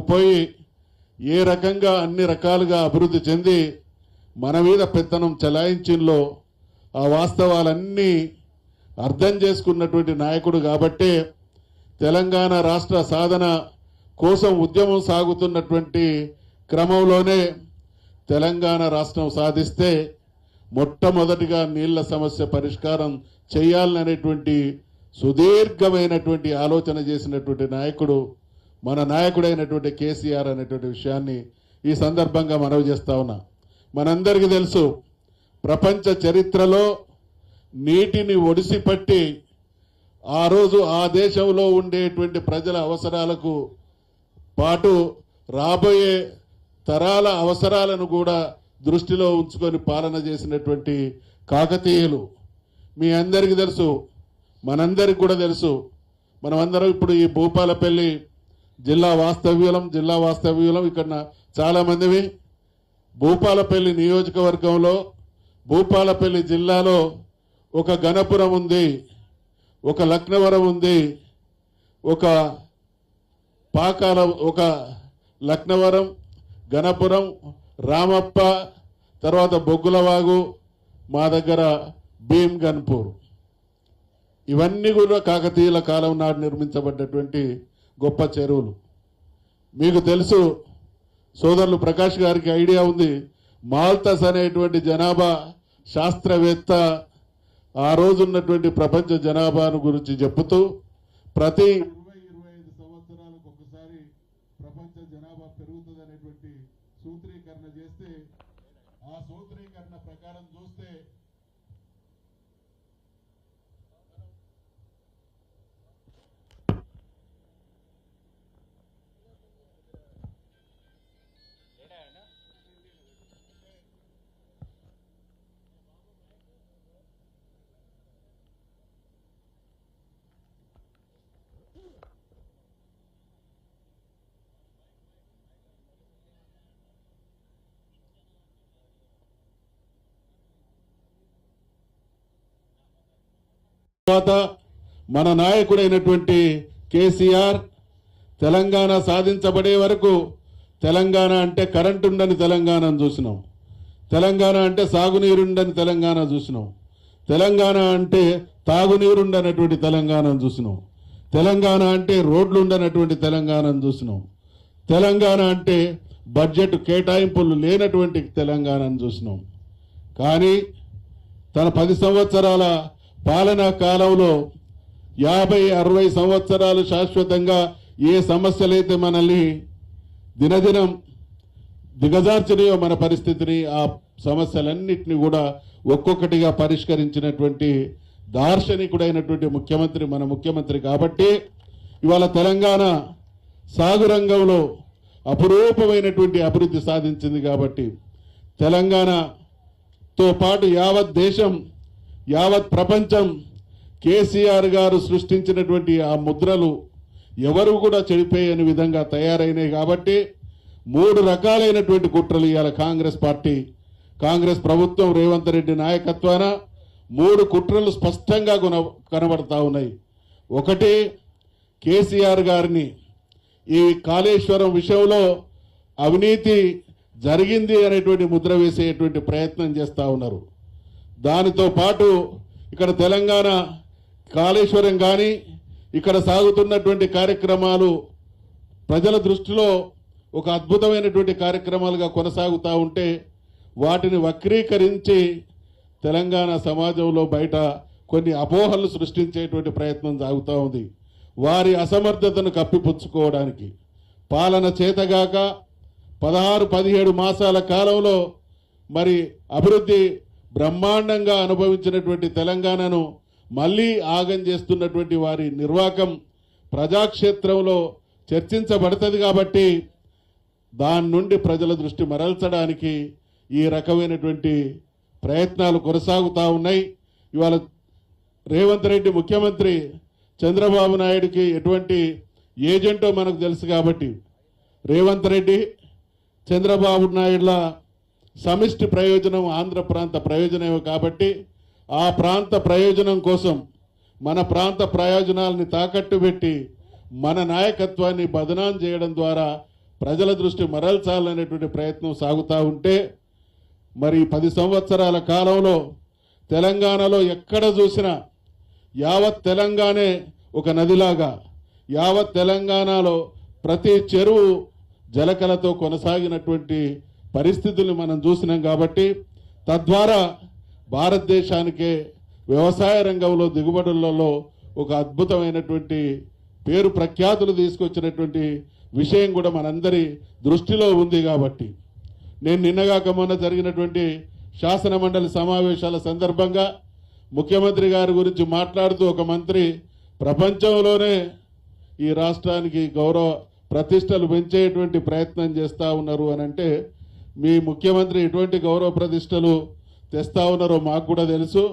పోయి ఏ రకంగా అన్ని రకాలుగా అభివృద్ధి చెంది మన మీద పెత్తనం చెలాయించింలో ఆ వాస్తవాలన్నీ అర్థం చేసుకున్నటువంటి నాయకుడు కాబట్టే తెలంగాణ రాష్ట్ర సాధన కోసం ఉద్యమం సాగుతున్నటువంటి క్రమంలోనే తెలంగాణ రాష్ట్రం సాధిస్తే మొట్టమొదటిగా నీళ్ల సమస్య పరిష్కారం చేయాలనేటువంటి సుదీర్ఘమైనటువంటి ఆలోచన చేసినటువంటి నాయకుడు మన నాయకుడైనటువంటి కేసీఆర్ అనేటువంటి విషయాన్ని ఈ సందర్భంగా మనవి చేస్తా ఉన్నా. మనందరికీ తెలుసు, ప్రపంచ చరిత్రలో నీటిని ఒడిసిపట్టి ఆ రోజు ఆ దేశంలో ఉండేటువంటి ప్రజల అవసరాలకు పాటు రాబోయే తరాల అవసరాలను కూడా దృష్టిలో ఉంచుకొని పాలన చేసినటువంటి కాకతీయులు. మీ అందరికీ తెలుసు, మనందరికి కూడా తెలుసు. మనమందరం ఇప్పుడు ఈ భూపాలపల్లి జిల్లా వాస్తవ్యులం ఇక్కడ చాలామందివి. భూపాలపల్లి నియోజకవర్గంలో భూపాలపల్లి జిల్లాలో ఒక గణపురం ఉంది, ఒక లక్నవరం ఉంది, ఒక లక్నవరం, గణపురం, రామప్ప, తర్వాత బొగ్గులవాగు, మా దగ్గర భీమ్ గన్పూర్. ఇవన్నీ కూడా కాకతీయుల కాలం నాడు నిర్మించబడ్డటువంటి గొప్ప చెరువులు. మీకు తెలుసు, సోదరులు ప్రకాష్ గారికి ఐడియా ఉంది, మాల్తస్ అనేటువంటి జనాభా శాస్త్రవేత్త ఆ రోజు ఉన్నటువంటి ప్రపంచ జనాభాను గురించి చెబుతూ ప్రతి 20-25 సంవత్సరాలకు ఒకసారి ప్రపంచ జనాభా పెరుగుతుంది అనేటువంటి సూత్రీకరణ చేస్తే, ఆ సూత్రీకరణ ప్రకారం చూస్తే తర్వాత మన నాయకుడైనటువంటి కేసీఆర్ తెలంగాణ సాధించబడే వరకు తెలంగాణ అంటే కరెంటు ఉండని తెలంగాణను చూసినాం, తెలంగాణ అంటే సాగునీరుండని తెలంగాణ చూసినాం, తెలంగాణ అంటే తాగునీరుండనటువంటి తెలంగాణను చూసినాం, తెలంగాణ అంటే రోడ్లు ఉండనటువంటి తెలంగాణను చూసినాం, తెలంగాణ అంటే బడ్జెట్ కేటాయింపులు లేనటువంటి తెలంగాణను చూసినాం. కానీ తన 10 సంవత్సరాల పాలనా కాలంలో 50-60 సంవత్సరాలు శాశ్వతంగా ఏ సమస్యలైతే మనల్ని దినదినం దిగజార్చినాయో మన పరిస్థితిని, ఆ సమస్యలన్నింటినీ కూడా ఒక్కొక్కటిగా పరిష్కరించినటువంటి దార్శనికుడైనటువంటి ముఖ్యమంత్రి మన ముఖ్యమంత్రి. కాబట్టి ఇవాళ తెలంగాణ సాగు రంగంలో అపురూపమైనటువంటి అభివృద్ధి సాధించింది. కాబట్టి తెలంగాణతో పాటు యావత్ దేశం, యావత్ ప్రపంచం కేసీఆర్ గారు సృష్టించినటువంటి ఆ ముద్రలు ఎవరు కూడా చెడిపోయని విధంగా తయారైనాయి. కాబట్టి 3 రకాలైనటువంటి కుట్రలు ఇవాళ కాంగ్రెస్ ప్రభుత్వం రేవంత్ రెడ్డి నాయకత్వాన 3 కుట్రలు స్పష్టంగా కనబడతా ఉన్నాయి. ఒకటి, కేసీఆర్ గారిని ఈ కాళేశ్వరం విషయంలో అవినీతి జరిగింది అనేటువంటి ముద్ర వేసేటువంటి ప్రయత్నం చేస్తూ ఉన్నారు. దానితో పాటు ఇక్కడ తెలంగాణ కాళేశ్వరం కానీ ఇక్కడ సాగుతున్నటువంటి కార్యక్రమాలు ప్రజల దృష్టిలో ఒక అద్భుతమైనటువంటి కార్యక్రమాలుగా కొనసాగుతూ ఉంటే వాటిని వక్రీకరించి తెలంగాణ సమాజంలో బయట కొన్ని అపోహలు సృష్టించేటువంటి ప్రయత్నం సాగుతూ ఉంది. వారి అసమర్థతను కప్పిపుచ్చుకోవడానికి పాలన చేతగాక 16-17 మాసాల కాలంలో మరి అభివృద్ధి బ్రహ్మాండంగా అనుభవించినటువంటి తెలంగాణను మళ్ళీ ఆగం చేస్తున్నటువంటి వారి నిర్వాకం ప్రజాక్షేత్రంలో చర్చించబడుతుంది. కాబట్టి దాని నుండి ప్రజల దృష్టి మరల్చడానికి ఈ రకమైనటువంటి ప్రయత్నాలు కొనసాగుతూ ఉన్నాయి. ఇవాళ రేవంత్ రెడ్డి ముఖ్యమంత్రి, చంద్రబాబు నాయుడుకి ఎటువంటి ఏజెంటో మనకు తెలుసు. కాబట్టి రేవంత్ రెడ్డి, చంద్రబాబు నాయుడుల సమిష్టి ప్రయోజనం ఆంధ్ర ప్రాంత ప్రయోజనమే. కాబట్టి ఆ ప్రాంత ప్రయోజనం కోసం మన ప్రాంత ప్రయోజనాలని తాకట్టు పెట్టి మన నాయకత్వాన్ని బదనాం చేయడం ద్వారా ప్రజల దృష్టి మరల్చాలనేటువంటి ప్రయత్నం సాగుతూ ఉంటే మరి 10 సంవత్సరాల కాలంలో తెలంగాణలో ఎక్కడ చూసినా యావత్ తెలంగాణే ఒక నదిలాగా, యావత్ తెలంగాణలో ప్రతి చెరువు జలకలతో కొనసాగినటువంటి పరిస్థితుల్ని మనం చూసినాం. కాబట్టి తద్వారా భారతదేశానికే వ్యవసాయ రంగంలో దిగుబడులలో ఒక అద్భుతమైనటువంటి పేరు ప్రఖ్యాతులు తీసుకొచ్చినటువంటి విషయం కూడా మనందరి దృష్టిలో ఉంది. కాబట్టి నేను నిన్నగాక మొన్న జరిగినటువంటి శాసన మండలి సమావేశాల సందర్భంగా ముఖ్యమంత్రి గారి గురించి మాట్లాడుతూ ఒక మంత్రి ప్రపంచంలోనే ఈ రాష్ట్రానికి గౌరవ ప్రతిష్టలు పెంచేటువంటి ప్రయత్నం చేస్తూ ఉన్నారు అని అంటే, మీ ముఖ్యమంత్రి ఎటువంటి గౌరవ ప్రతిష్టలు తెస్తా ఉన్నారో మాకు కూడా తెలుసు.